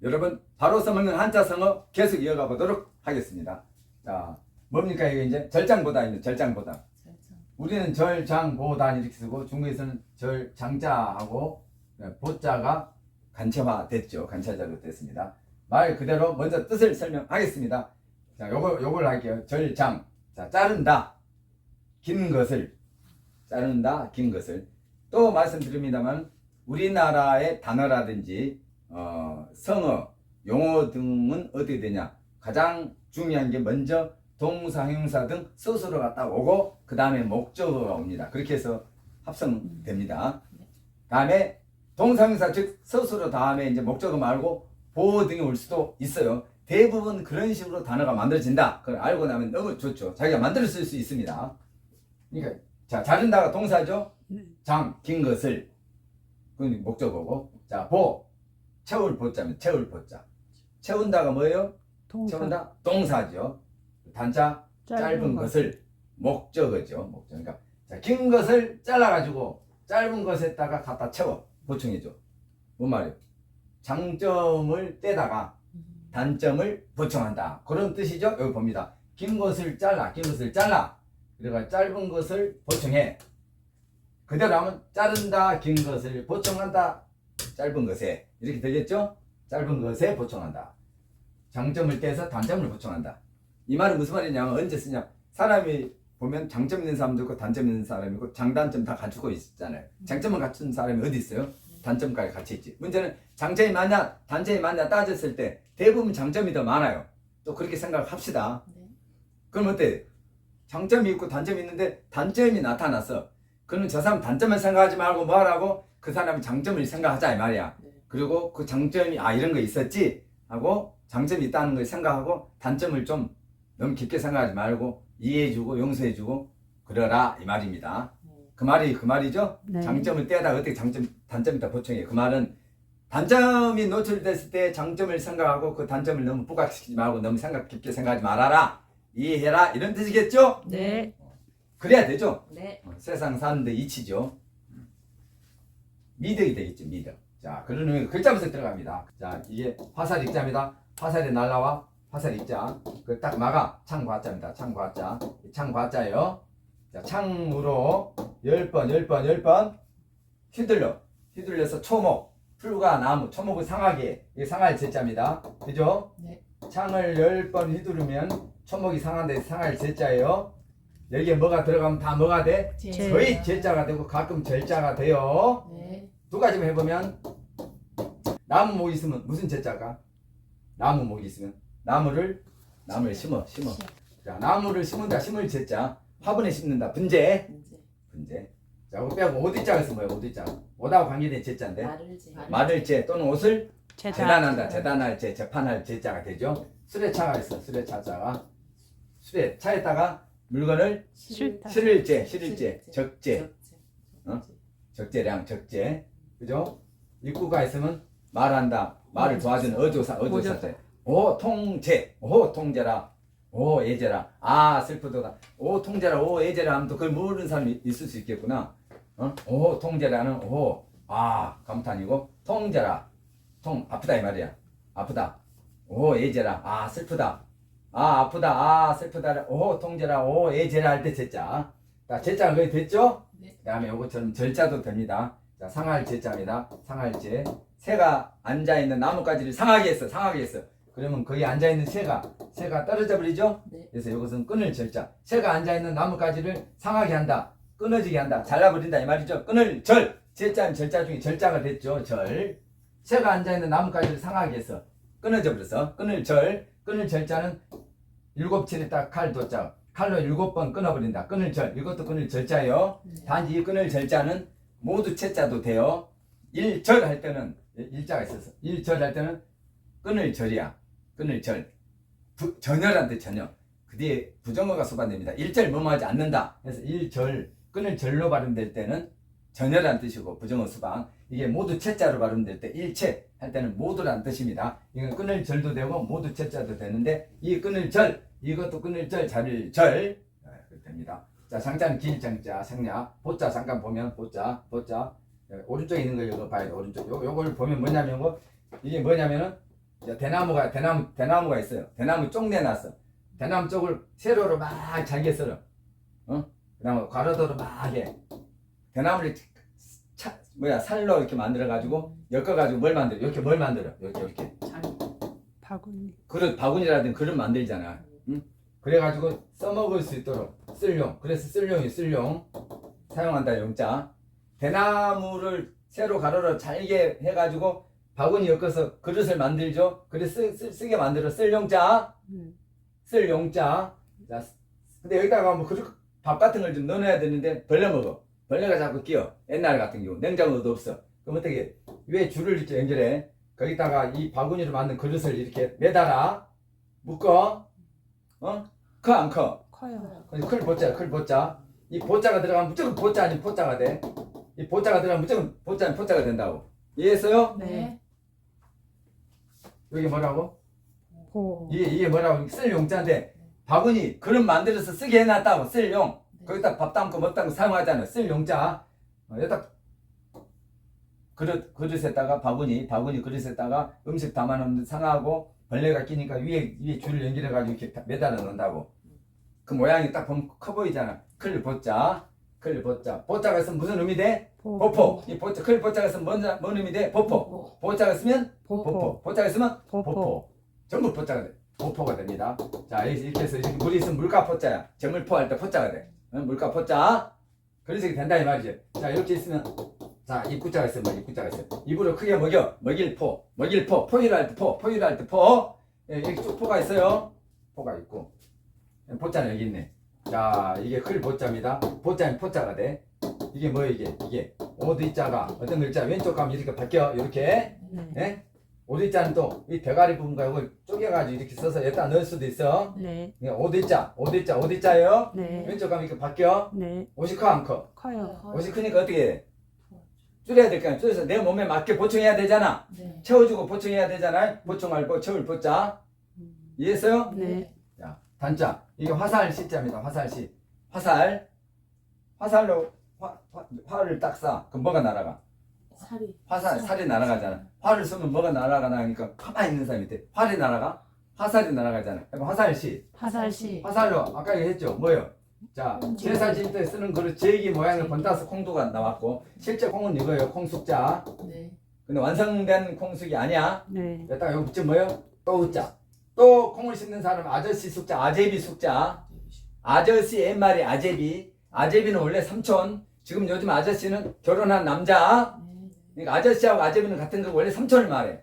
여러분 바로 써먹는 한자성어 계속 이어가 보도록 하겠습니다. 자, 뭡니까 이게 이제 절장보다입니다. 절장보다. 우리는 절장보단 이렇게 쓰고 중국에서는 절장자하고 보자가 간체화 됐죠. 간체자로 됐습니다. 말 그대로 먼저 뜻을 설명하겠습니다. 자, 요걸 할게요. 절장. 자, 자른다. 긴 것을. 자른다. 긴 것을. 또 말씀드립니다만 우리나라의 단어라든지 성어, 용어 등은 어떻게 되냐? 가장 중요한 게 먼저 동사, 형용사 등 스스로가 딱 오고 그 다음에 목적어가 옵니다. 그렇게 해서 합성됩니다. 다음에 동사, 형용사 즉 스스로 다음에 이제 목적어 말고 보호 등이 올 수도 있어요. 대부분 그런 식으로 단어가 만들어진다. 그걸 알고 나면 너무 좋죠. 자기가 만들어 쓸 수 있습니다. 그러니까 자, 자른다가 동사죠. 장, 긴 것을. 그건 목적어고. 자, 채울 보자면 채울 보자. 채운다가 뭐예요? 동사. 채운다 동사죠. 단자 짧은 것을 목적어죠. 목적. 그러니까 자, 긴 것을 잘라가지고 짧은 것에다가 갖다 채워 보충해줘. 뭔 말이에요? 장점을 떼다가 단점을 보충한다. 그런 뜻이죠. 여기 봅니다. 긴 것을 잘라, 긴 것을 잘라. 그러니까 짧은 것을 보충해. 그대로 하면 자른다, 긴 것을 보충한다, 짧은 것에. 이렇게 되겠죠? 짧은 것에 보충한다. 장점을 떼서 단점을 보충한다. 이 말은 무슨 말이냐면 언제 쓰냐? 사람이 보면 장점 있는 사람도 있고 단점 있는 사람이 있고 장단점 다 갖추고 있잖아요. 장점을 갖춘 사람이 어디 있어요? 단점까지 같이 있지. 문제는 장점이 많냐 단점이 많냐 따졌을 때 대부분 장점이 더 많아요. 또 그렇게 생각합시다. 그럼 어때? 장점이 있고 단점이 있는데 단점이 나타났어. 그러면 저 사람 단점을 생각하지 말고 뭐 하라고? 그 사람이 장점을 생각하자 이 말이야. 그리고 그 장점이 이런 거 있었지 하고 장점이 있다는 걸 생각하고 단점을 좀 너무 깊게 생각하지 말고 이해해주고 용서해주고 그러라 이 말입니다. 그 말이죠? 네. 장점을 떼다가 어떻게 단점을 다 보충해. 그 말은 단점이 노출됐을 때 장점을 생각하고 그 단점을 너무 부각시키지 말고 너무 깊게 생각하지 말아라. 이해해라 이런 뜻이겠죠? 네. 그래야 되죠? 네. 세상 사는데 이치죠. 미덕이 되겠죠. 미덕. 자, 그러면 글자부터 들어갑니다. 자, 이게 화살 익자입니다. 화살이 날라와 화살 익자. 그 딱 막아. 창과자입니다. 창과자. 창과자예요. 자, 창으로 10번 휘둘려서 초목, 풀과 나무, 초목을 상하게. 이게 상할 제자입니다. 그죠? 네. 창을 10번 휘두르면 초목이 상한데 상할 제자예요. 여기에 뭐가 들어가면 다 뭐가 돼? 제. 거의 제자가 되고 가끔 절자가 돼요. 네. 두 가지만 해보면 나무 목 있으면 무슨 제자가? 나무 목이 있으면 나무를 심어. 자, 나무를 심은다. 심을 제자. 화분에 심는다. 분재. 자, 그거 빼고 오디자가 있으면 뭐야? 오디자. 오다고 관계된 제자인데. 말을 재 또는 옷을 재단한다. 재단할 재, 재판할 제자가 되죠. 수레차가 있어. 수레차자가. 수레차에다가 물건을 실을 재, 적재. 적재량, 적재. 그죠? 입구가 있으면 말한다. 말을 도와주는 어조사제. 오 통제. 오 통제라. 오 예제라. 아 슬프도다. 오 통제라. 오 예제라 하면 또 그걸 모르는 사람이 있을 수 있겠구나. 오 통제라는 감탄이고 통제라. 아프다 이 말이야. 아프다. 오 예제라. 아 슬프다. 아프다. 슬프다. 오 통제라. 오 예제라 할 때 제자. 자, 제자가 거의 됐죠? 네. 그 다음에 요것처럼 절자도 됩니다. 자, 상할 제자입니다. 상할제. 새가 앉아있는 나뭇가지를 상하게 했어. 그러면 거기 앉아있는 새가 떨어져 버리죠? 네. 그래서 이것은 끊을 절자. 새가 앉아있는 나뭇가지를 상하게 한다. 끊어지게 한다. 잘라버린다. 이 말이죠. 끊을 절. 제자는 절자 중에 절자가 됐죠. 절. 새가 앉아있는 나뭇가지를 상하게 했어. 끊어져 버렸어. 끊을 절. 끊을 절자는 7칠에 딱 칼 도자. 칼로 7번 끊어버린다. 끊을 절. 이것도 끊을 절자예요. 네. 단지 이 끊을 절자는 모두 채자도 돼요. 일절 할 때는 일자가 있어서 일절 할 때는 끊을 절이야. 끊을 절. 전혈한 뜻 전혀. 그 뒤에 부정어가 수반됩니다. 일절 뭐뭐하지 않는다. 그래서 일절 끊을 절로 발음될 때는 전혈한 뜻이고 부정어 수반. 이게 모두 채자로 발음될 때 일채 할 때는 모두란 뜻입니다. 이건 끊을 절도 되고 모두 채자도 되는데 이 끊을 절 이것도 끊을 절 자를 절 그렇게 됩니다. 자, 상자는 길장자 생략. 보자 잠깐 보면 보자 오른쪽에 있는 걸 이거 봐야 돼. 오른쪽 요걸 보면 뭐냐면 이게 뭐냐면은 대나무가 있어요. 대나무 쪽 내놨어. 대나무 쪽을 세로로 막 잘게 썰어. 그다음에 가로도로 막 해. 대나무를 살로 이렇게 만들어 가지고 엮어 가지고 뭘 만들어? 이렇게 뭘 만들어? 이렇게. 바구니. 그릇 바구니라든 그릇 만들잖아. 응? 그래 가지고 써먹을 수 있도록 쓸용. 그래서 쓸용 사용한다 용자. 대나무를 세로 가로로 잘게 해 가지고 바구니 엮어서 그릇을 만들죠. 그래서 쓰게 만들어 쓸용자. 쓸용자. 자, 근데 여기다가 뭐 그릇 밥 같은 걸 좀 넣어놔야 되는데 벌레 먹어. 벌레가 자꾸 끼어. 옛날 같은 경우 냉장고도 없어. 그럼 어떻게 위에 줄을 이렇게 연결해. 거기다가 이 바구니로 만든 그릇을 이렇게 매달아 묶어. 커 안 커? 커요. 클 보자. 이 보자가 들어가면 무조건 보자 아니면 포자가 돼. 이 보자가 들어가면 무조건 보자 아니면 포자가 된다고. 이해했어요? 네. 여기 뭐라고? 보. 이게 뭐라고? 쓸 용자인데 바구니 그릇 만들어서 쓰게 해놨다고. 쓸 용. 거기다 밥 담고 뭐 담고 사용하잖아. 쓸 용자. 여기다 그릇에다가 바구니 그릇에다가 음식 담아놓는데 상하고 벌레가 끼니까 위에 줄을 연결해가지고 이렇게 매달아 놓는다고. 그 모양이 딱 보면 커 보이잖아. 클 보자. 보자가 있으면 무슨 의미 돼? 보포. 이 보자, 클 보자가 있으면 뭔 의미 돼? 보포. 보자가 있으면 보포. 보자가 있으면 보포. 전부 보자가 돼. 보포가 됩니다. 자, 이렇게 해서 이렇게 물이 있으면 물가 포자야. 저물포 할 때 포자가 돼. 물가 포자. 그래서 이렇게 된다 이 말이지. 자, 이렇게 있으면 자, 입구자가 있어요. 입구자가 있어요. 입으로 크게 먹일 포. 포유를 할 때 포. 예, 여기 쭉 포가 있어요. 포가 있고. 포자는 여기 있네. 자, 이게 클 보자입니다. 보자는 포자가 돼. 이게 뭐예요, 이게? 오드자가 어떤 글자 왼쪽 가면 이렇게 바뀌어. 이렇게. 예? 오드자는 또 이 대가리 부분과 이걸 쪼개가지고 이렇게 써서 여기다 넣을 수도 있어. 네. 오드자예요. 네. 왼쪽 가면 이렇게 바뀌어. 네. 옷이 커 안 커? 커요. 옷이 크니까 어떻게 해? 줄여야 될까요? 줄여서 내 몸에 맞게 보충해야 되잖아. 네. 채워주고 보충해야 되잖아요. 보충할 거, 채울 보자. 이해했어요? 네. 자, 단자. 이게 화살 시자입니다. 화살시. 화살로 화를 딱 쏴. 그럼 뭐가 날아가? 살이 날아가잖아. 활을 쏘면 뭐가 날아가나 하니까 가만히 있는 사람이 돼. 활이 날아가? 화살이 날아가잖아. 그럼 화살시. 화살로 아까 얘기했죠. 뭐요? 자, 제사 지을 때 쓰는 그릇 제기 모양을 번따서 콩도가 나왔고 실제 콩은 이거예요. 콩숙자. 네. 근데 완성된 콩숙이 아니야. 네. 여기다가 여기 붙여 뭐예요? 또 웃자. 또 콩을 씹는 사람 아저씨 숙자, 아제비 숙자. 아저씨 옛말에 아제비는 원래 삼촌. 지금 요즘 아저씨는 결혼한 남자. 그러니까 아저씨하고 아제비는 같은 거 원래 삼촌을 말해.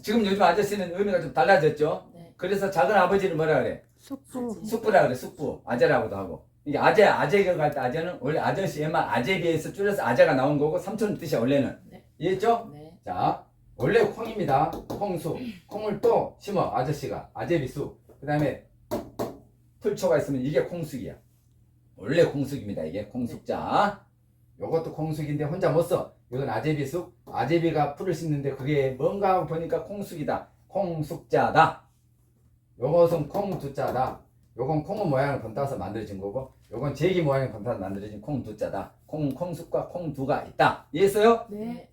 지금 요즘 아저씨는 의미가 좀 달라졌죠. 네. 그래서 작은 아버지를 뭐라 그래? 숙부라 그래. 숙부. 아재라고도 하고. 이게 아재가 할 때 아재는 원래 아저씨 옛말 아제비에서 줄여서 아재가 나온 거고 삼촌 뜻이야 원래는. 네. 이해했죠? 네. 자, 원래 콩입니다. 콩수. 콩을 또 심어 아저씨가 아제비수. 그 다음에 풀초가 있으면 이게 콩숙이야. 원래 콩숙입니다. 이게 콩숙자. 요것도 콩숙인데 혼자 못 써. 이건 아제비숙. 아제비가 풀을 심는데 그게 뭔가 하고 보니까 콩숙이다. 콩숙자다. 요것은 콩두자다. 요건 콩의 모양을 번따서 만들어진 거고 요건 제기 모양을 번따서 만들어진 콩두자다. 콩숙과 콩두가 있다. 이해했어요? 네.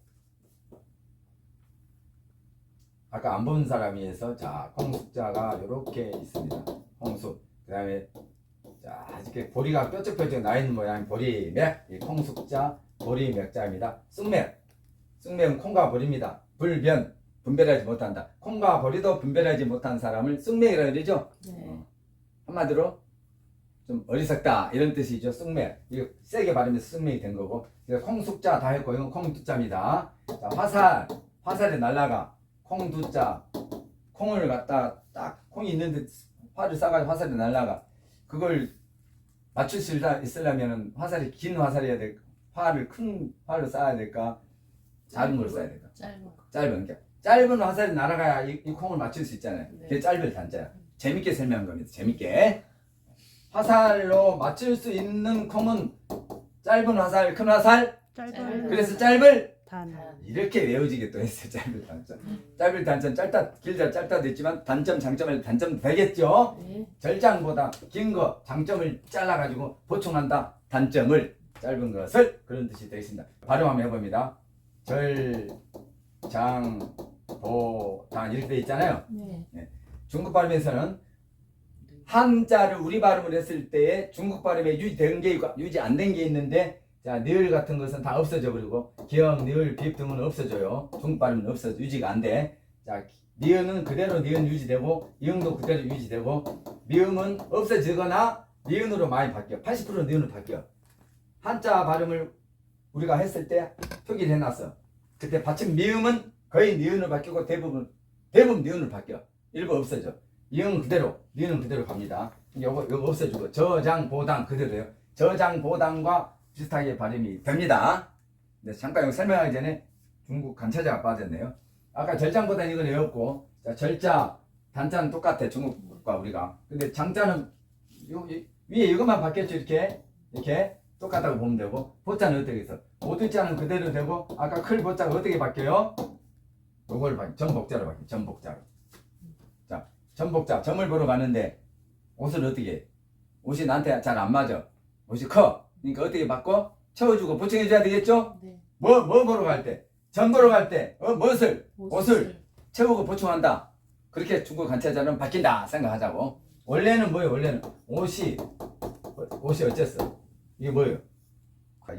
아까 안 본 사람이 해서 자 콩숙자가 요렇게 있습니다. 콩숙. 그 다음에 자 이렇게 보리가 뾰족뾰족 나있는 모양 보리맥. 이 콩숙자 보리맥자입니다. 쑥맥은 콩과 보리입니다. 분별하지 못한다. 콩과 보리도 분별하지 못한 사람을 쑥맥이라고 그러죠. 네. 한마디로 좀 어리석다 이런 뜻이죠. 쑥맥. 이거 세게 바르면 쑥맥이 된 거고. 콩숙자 다 했고 이건 콩두자입니다. 자 화살이 날라가. 콩두자. 콩을 갖다 딱 콩이 있는데 활을 쏴가지고 화살이 날라가. 그걸 맞출 수 있으려면 화살이 긴 화살이어야 될까? 활을 큰 활로 쏴야 될까? 작은 걸 쏴야 될까? 짧은 화살이 날아가야 이 콩을 맞출 수 있잖아요. 네. 그게 짧을 단자야. 재밌게 설명한 겁니다. 재밌게. 화살로 맞출 수 있는 콩은 짧은 화살, 큰 화살. 그래서 짧을 이렇게 외워지게 또 했어요. 짧을 단자. 짧을 단자는 길다 짧다 됐지만 단점 장점을 단점 되겠죠. 네. 절장보다 긴 거 장점을 잘라가지고 보충한다. 단점을 짧은 것을 그런 뜻이 되겠습니다. 발음 한번 해봅니다. 보단 이렇게 돼 있잖아요. 네. 중국 발음에서는 한자를 우리 발음을 했을 때에 중국 발음에 유지된 게 있고 유지 안 된 게 있는데, 자, 니을 같은 것은 다 없어져 버리고 기역, 니을, 비읍 등은 없어져요. 중국 발음은 없어져 유지가 안 돼. 자, 니은은 그대로 니은 유지되고 이응도 그대로 유지되고 미음은 없어지거나 니은으로 많이 바뀌어. 80% 니은으로 바뀌어. 한자 발음을 우리가 했을 때 표기를 해놨어. 그때 받침 미음은 거의 니은으로 바뀌고 대부분 니은으로 바뀌어. 일부 없어져. 이응 그대로, 니은은 그대로 갑니다. 요거 없어지고 저장 보단 그대로요. 저장 보단과 비슷하게 발음이 됩니다. 네, 잠깐 이거 설명하기 전에 중국 간차자가 빠졌네요. 아까 절장보단 이건 외웠고, 자, 절자, 단자는 똑같아 중국과 우리가. 근데 장자는 위에 이것만 바뀌었죠. 이렇게 똑같다고 보면 되고, 보자는 어떻게 해서 오두자는 그대로 되고, 아까 클 보자가 어떻게 바뀌어요? 요걸 전복자로 바뀌어. 전복자로. 자, 전복자 점을 보러 가는데 옷을 어떻게 해? 옷이 나한테 잘 안 맞아. 옷이 커. 그러니까 어떻게 바꿔? 채워주고 보충해줘야 되겠죠? 네. 뭐 보러 갈 때? 점 보러 갈 때 옷을 채우고 보충한다. 그렇게 중국 간차자는 바뀐다 생각하자고. 원래는 뭐예요? 원래는 옷이 어쨌어? 이게 뭐예요?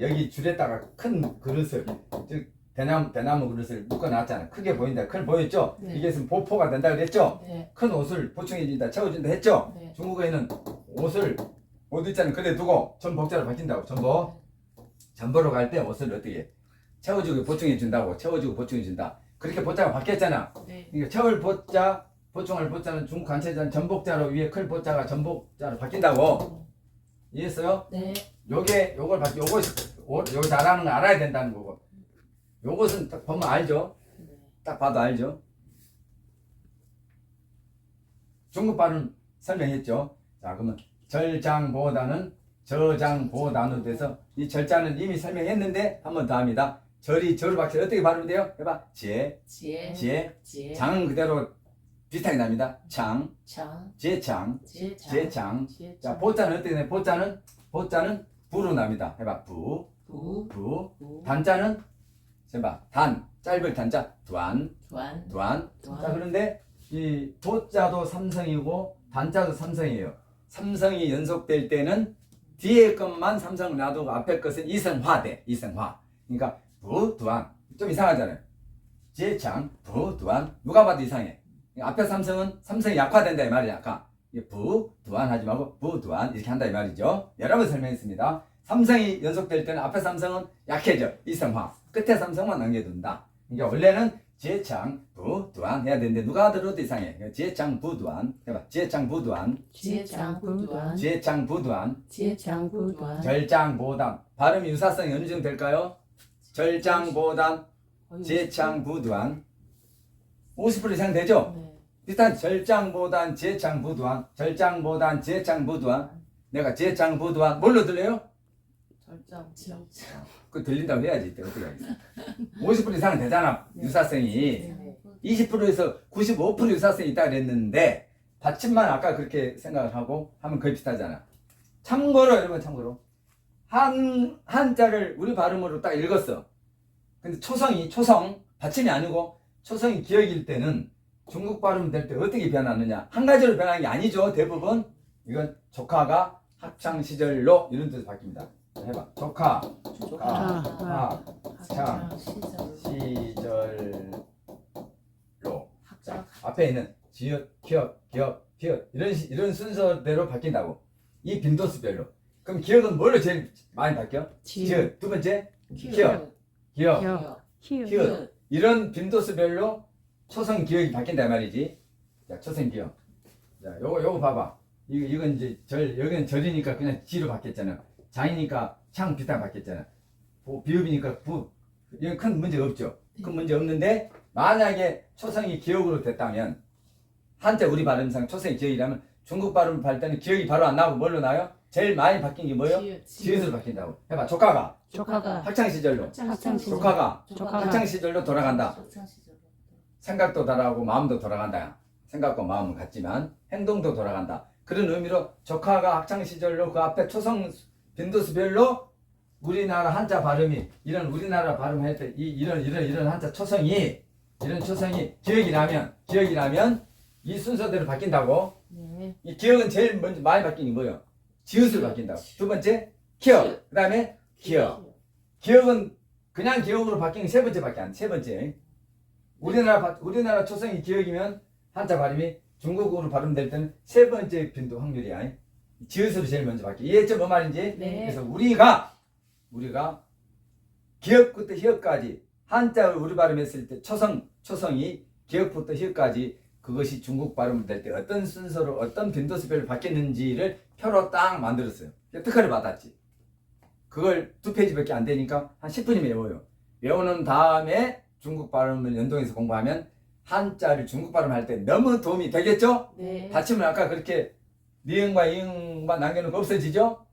여기 줄에다가 큰 그릇을, 즉 대나무 그릇을 묶어놨잖아. 크게 보인다. 큰 보였죠? 네. 이게 있으면 보포가 된다 그랬죠? 네. 큰 옷을 보충해준다, 채워준다 했죠? 네. 중국어에는 옷 있잖아. 그래 두고 전복자로 바뀐다고. 전보러 갈 때 옷을 어떻게 해? 채워주고 보충해준다고. 채워주고 보충해준다. 그렇게 보자가 바뀌었잖아. 네. 그러니까 채울 보자, 보충할 보자는 중국 간체자는 전복자로, 위에 클 보자가 전복자로 바뀐다고. 이해했어요? 네. 요걸 요거 잘하는 거 알아야 된다는 거고. 요것은 딱 보면 알죠? 딱 봐도 알죠? 중국 발음 설명했죠? 자, 그러면 절장보다는 저장보단으로 돼서, 이 절자는 이미 설명했는데 한 번 더 합니다. 절이 저로 바뀌어 어떻게 발음이 돼요? 해봐. 지에, 장은 그대로 비슷하게 납니다. 장, 제장, 제장. 자, 보자는 어떻게 돼? 보자는 부로 납니다. 해봐. 부. 단자는 해봐. 짧을 단자 두안. 자, 그런데 이 도자도 삼성이고 단자도 삼성이에요. 삼성이 연속될 때는 뒤에 것만 삼성을 놔두고 앞에 것은 이성화돼. 이성화. 그러니까 부두안. 좀 이상하잖아요. 제장, 부두안. 누가 봐도 이상해. 앞에 삼성이 약화된다 이 말이야. 아까 부두안 하지 말고 부두안 이렇게 한다 이 말이죠. 여러 번 설명했습니다. 삼성이 연속될 때는 앞에 삼성은 약해져. 이성화. 끝에 삼성만 남겨둔다. 그러니까 원래는 제장, 부두안 해야 되는데 누가 들어도 이상해. 제장, 부두안. 해봐. 제장, 부두안. 절장보단. 발음 유사성이 어느 정도 될까요? 절장보단, 제장부두안. 50% 이상 되죠? 일단 절장보단, 제장부두안. 절장보단, 제장부두안. 내가 제장부두안 뭘로 들려요? 그 들린다고 해야지. 어떻게 하겠어? 50% 이상은 되잖아. 유사성이. 20%에서 95% 유사성이 있다 그랬는데 받침만 아까 그렇게 생각을 하고 하면 거의 비슷하잖아. 참고로 여러분, 참고로 한자를 우리 발음으로 딱 읽었어. 근데 초성 받침이 아니고 초성이 기역일 때는 중국 발음 될 때 어떻게 변하느냐? 한 가지로 변하는 게 아니죠. 대부분 이건 조카가 학창 시절로 이런 뜻으로 바뀝니다. 해봐. 조카가 학창 시절로. 자, 앞에 있는 지읒, 기역, 피읒 이런 순서대로 바뀐다고. 이 빈도수별로. 그럼 기역은 뭘로 제일 많이 바뀌어? 지읒. 두 번째 기역, 피읒. 이런 빈도수별로 초성 기역이 바뀐다 이 말이지. 자, 초성 기역. 자, 요거 봐봐. 이건 이제 여기는 절이니까 그냥 지로 바뀌었잖아. 장이니까 창 비슷하게 바뀌었잖아. 비읍이니까 부. 이건 큰 문제가 없죠. 큰 문제 없는데 만약에 초성이 기역으로 됐다면, 한자 우리 발음상 초성이 기역이라면 중국 발음 할 때는 기역이 바로 안 나오고 뭘로 나와요? 제일 많이 바뀐 게 뭐예요? 지읒으로 바뀐다고. 해봐. 조카가 학창 시절로. 조카가 학창 시절로 돌아간다. 생각도 돌아가고 마음도 돌아간다. 생각과 마음은 같지만 행동도 돌아간다. 그런 의미로 조카가 학창 시절로 그 앞에 초성 빈도수별로 우리나라 한자 발음이, 이런 우리나라 발음할 때 이런 한자 초성이 이런 초성이 기억이라면 이 순서대로 바뀐다고. 네. 이 기억은 제일 먼저 많이 바뀌는 게 뭐예요? 지읒으로 바뀐다고. 두 번째 기억. 그 다음에 기억. 기억은 그냥 기억으로 바뀌는 게 세 번째밖에 안 돼. 세 번째. 우리나라 초성이 기억이면 한자 발음이 중국어로 발음될 때는 세 번째 빈도 확률이야. 지읒으로 제일 먼저 바뀌어. 이해했죠? 뭐 말인지? 네. 그래서 우리가 기억부터 희역까지 한자를 우리 발음했을 때 초성이 기억부터 희역까지 그것이 중국 발음될 때 어떤 순서로 어떤 빈도수별로 바뀌었는지를 표로 딱 만들었어요. 특허를 받았지. 그걸 2페이지밖에 안 되니까 한 10분이면 외워요. 외우는 다음에 중국 발음을 연동해서 공부하면 한자를 중국 발음할 때 너무 도움이 되겠죠? 네. 받침을 아까 그렇게 니은과 이응만 남겨놓은 거 없어지죠?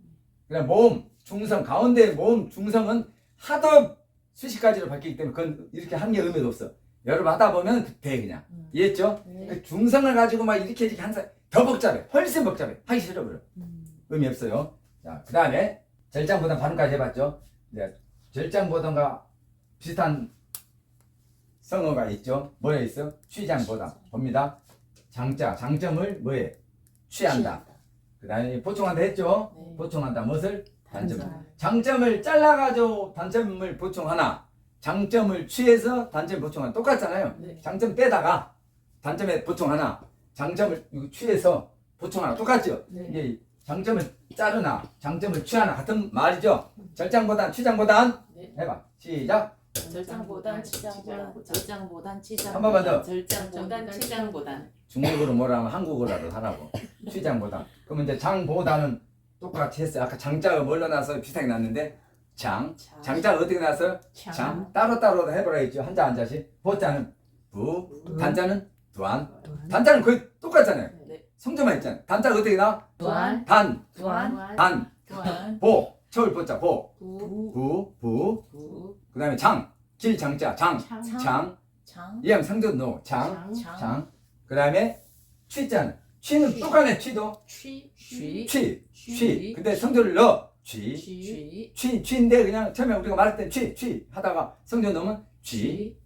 그냥 모음, 중성, 가운데 모음, 중성은 하도 수십 가지로 바뀌기 때문에 그건 이렇게 하는 게 의미도 없어. 여러분 하다 보면 돼 그냥. 이해했죠? 네. 그 중성을 가지고 막 이렇게 항상 더 복잡해. 훨씬 복잡해. 하기 싫어버려. 의미 없어요. 자, 그 다음에 절장보단 발음까지 해봤죠? 이제 절장보단과 비슷한 성어가 있죠? 뭐에 있어? 취장보단. 봅니다. 장점을 뭐에? 취한다. 그 다음에 보충한다 했죠? 네. 보충한다. 무엇을? 단점. 단점. 장점을 잘라가지고 단점을 보충하나 장점을 취해서 단점을 보충하나 똑같잖아요. 네. 장점 떼다가 단점에 보충하나 장점을 취해서 보충하나 똑같죠. 네. 이게 장점을 자르나 장점을 취하나 같은 말이죠. 절장보단 취장보단 네. 해봐. 시작. 절장보단 치장보단 절장보단 치장 한 번만 더. 절장보단 치장보단 중국어로 뭐라 하면 한국어라도 하라고. 취장보단. 그러면 이제 장보다는 똑같이 했어요. 아까 장자가 뭘로 나서 비슷하게 났는데 장자가 어떻게 나서 장 따로따로 해보라 했죠. 한자 한자씩. 보자는 부, 단자는 두안. 단자는 거의 똑같잖아요. 네. 성조만 있잖아요. 단자가 어떻게 나? 두안 단, 두안 단, 두안 보, 처울 보자 보, 부 부. 부 그 다음에 장, 길 장자 장, 장 장. 이하면 상조 노 장, 장 장. 그 다음에 취자는 취는 똑같네. 취도 취 취. 근데 성조를 넣어 취. 취인데 그냥 처음에 우리가 말할 때 취 하다가 성조 넣으면 취.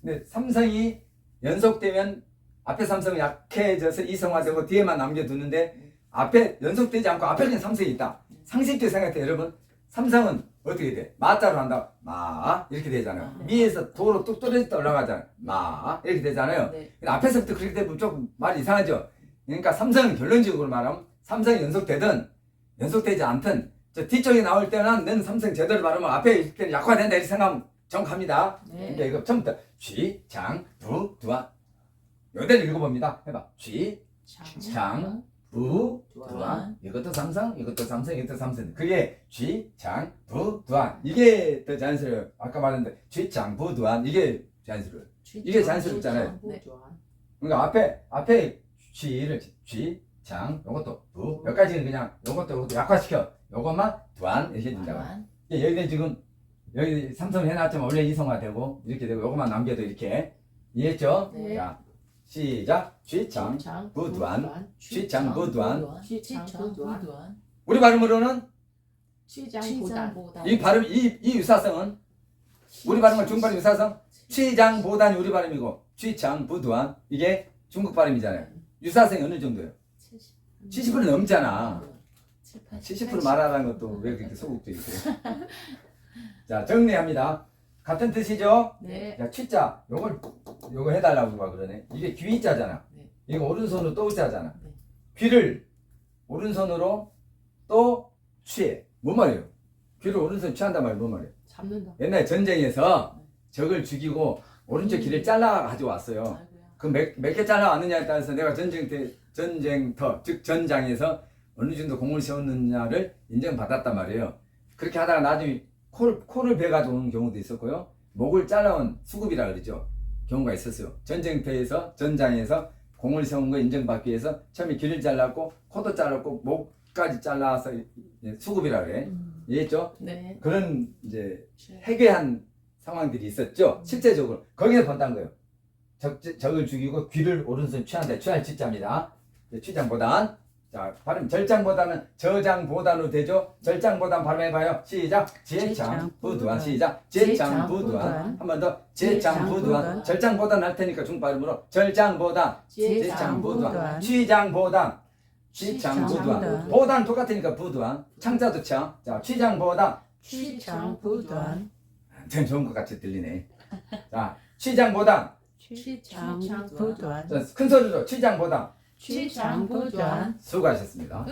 근데 삼성이 연속되면 앞에 삼성은 약해져서 이성화되고 뒤에만 남겨두는데 앞에 연속되지 않고 앞에 그냥 삼성이 있다. 상식적으로 생각해 여러분. 삼성은 어떻게 돼? 마자로 한다. 마 이렇게 되잖아요. 미에서 도로 뚝 떨어졌다 올라가잖아요. 마 이렇게 되잖아요. 네. 근데 앞에서부터 그렇게 되면 조금 말이 이상하죠. 그러니까 삼성은 결론적으로 말하면 삼성이 연속되든 연속되지 않든 저 뒤쪽에 나올 때는 는 삼성 제대로 발음하면 앞에 이렇게 약화된다 이렇게 생각하면 정확합니다. 네. 그러니까 이거 처음부터 쥐, 장, 부, 두안 요대로 읽어봅니다. 해봐. 쥐, 장, 부, 두안 이것도 삼성, 이것도 삼성, 이것도 삼성 그게 쥐, 장, 부, 두안 이게 더 자연스러워요. 아까 말했는데 쥐, 장, 부, 두안 이게 자연스러워요. 이게 자연스럽잖아요. 네. 그러니까 앞에 쥐를 쥐, 장, 요것도 부 여기까지는 그냥 요것도 약화시켜 요것만 두안 이렇게 된다고. 여기는 지금 여기 삼성 해놨지만 원래 이성화되고 이렇게 되고 요것만 남겨도 이렇게 이해했죠? 네. 자 시작 쥐장 부두안 쥐장 부두안 우리 발음으로는 이 발음 이 유사성은 우리 발음은 중국 발음 유사성 쥐장 보단이 우리 발음이고 쥐장 부두안 이게 중국 발음이잖아요. 유사성이 어느 정도예요? 70% 넘잖아. 70% 말하라는 것도 왜 그렇게 소극적이세요? 자 정리합니다. 같은 뜻이죠? 네. 자 취자 요거 해달라고 막 그러네. 이게 귀자잖아. 네. 이거 오른손으로 또 자잖아. 네. 귀를 오른손으로 또 취해. 뭔 말이에요? 귀를 오른손 취한단 말이에요. 뭔 말이에요? 잡는다. 옛날에 전쟁에서 적을 죽이고 오른쪽 귀를 잘라 가지고 왔어요. 그 몇 개 잘라왔느냐에 따라서 내가 전쟁터 즉 전장에서 어느 정도 공을 세웠느냐를 인정받았단 말이에요. 그렇게 하다가 나중에 코를 베가지고 오는 경우도 있었고요. 목을 잘라온 수급이라 그러죠. 경우가 있었어요. 전쟁터에서 전장에서 공을 세운 거 인정받기 위해서 처음에 귀를 잘랐고 코도 잘랐고 목까지 잘라서 수급이라 그래. 이해했죠? 네. 그런 이제 해괴한 상황들이 있었죠. 실제적으로 거기서 본다는 거예요. 적을 죽이고 귀를 오른손 취한다. 취할 취자입니다. 취장보단 자, 발음 절장보다는 저장보다로 되죠. 절장보단 발음해봐요. 시작. 제장부두한. 시작. 제장부두한. 한 번 더. 제장부두한. 절장보단 할 테니까 중발음으로 절장보단. 제장부두한. 취장보단. 취장부두한. 보단 똑같으니까 부두한. 창자도 창. 자, 취장보단. 취장부단. 전 좋은 것 같이 들리네. 자, 취장보단. 취장부단. 자, 큰 소리로 취장보단. 취장부단. 수고하셨습니다.